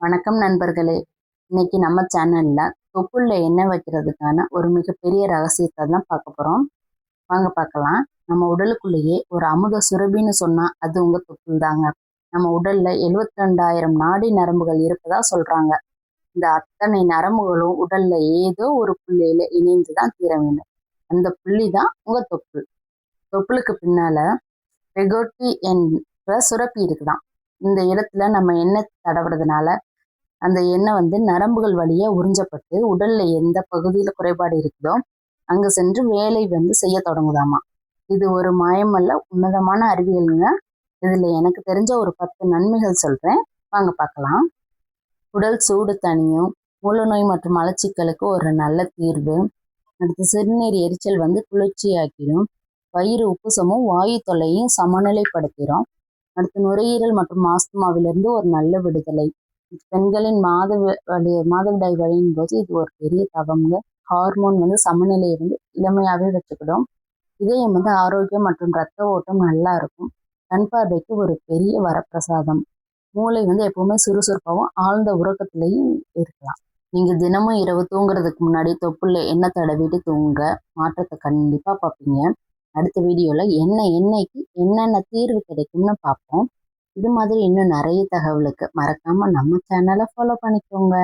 வணக்கம் நண்பர்களே. இன்னைக்கு நம்ம சேனல்ல தொப்புள்ள எண்ணெய் வைக்கிறதுக்கான ஒரு மிகப்பெரிய ரகசியத்தை தான் பார்க்க போறோம். வாங்க பார்க்கலாம். நம்ம உடலுக்குள்ளேயே ஒரு அமுத சுரபின்னு சொன்னா அது உங்க தொப்புள் தாங்க. நம்ம உடல்ல 72,000 நாடி நரம்புகள் இருப்பதா சொல்றாங்க. இந்த அத்தனை நரம்புகளும் உடல்ல ஏதோ ஒரு புள்ளியில இணைந்து தான் தீர வேண்டும். அந்த புள்ளி தான் உங்க தொப்புள். தொப்புளுக்கு பின்னால ரெகோட்டி என்ற சுரப்பி இருக்குதாம். இந்த இடத்துல நம்ம எண்ணெய் தடவுறதுனால அந்த எண்ணெய் நரம்புகள் வழியா உறிஞ்சப்பட்டு உடல்ல எந்த பகுதியில குறைபாடு இருக்குதோ அங்க சென்று வேலை செய்ய தொடங்குதாமா. இது ஒரு மாயமல்ல, உன்னதமான அறிவியலுங்க. இதுல எனக்கு தெரிஞ்ச ஒரு 10 நன்மைகள் சொல்றேன். வாங்க பார்க்கலாம். உடல் சூடு தணியும், மூலநோய் மற்றும் மலச்சிக்கலுக்கு ஒரு நல்ல தீர்வு. அடுத்து சிறுநீர் எரிச்சல் குளிர்ச்சியாக்கிடும். வயிறு உப்புசமும் வாயு தொல்லையும் சமநிலைப்படுத்திடும். அடுத்து நுரையீரல் மற்றும் ஆஸ்துமாவிலிருந்து ஒரு நல்ல விடுதலை. பெண்களின் மாதவிடாய் வழியின் போது இது ஒரு பெரிய தவம்ங்க. ஹார்மோன் சமநிலையை இளமையாவே வச்சுக்கிடும். இதயம் ஆரோக்கியம் மற்றும் ரத்த ஓட்டம் நல்லா இருக்கும். கண் பார்வைக்கு ஒரு பெரிய வரப்பிரசாதம். மூளை எப்பவுமே சுறுசுறுப்பாகவும் ஆழ்ந்த உறக்கத்திலையும் இருக்கலாம். நீங்க தினமும் இரவு தூங்குறதுக்கு முன்னாடி தொப்புள்ள எண்ணெய் தடவிட்டு தூங்க மாற்றத்தை கண்டிப்பா பார்ப்பீங்க. அடுத்த வீடியோல எண்ணெய்க்கு என்னென்ன தீர்வு கிடைக்கும்னு பார்ப்போம். இது மாதிரி இன்னும் நிறைய தகவலுக்கு மறக்காம நம்ம சேனலை ஃபாலோ பண்ணிக்கோங்க.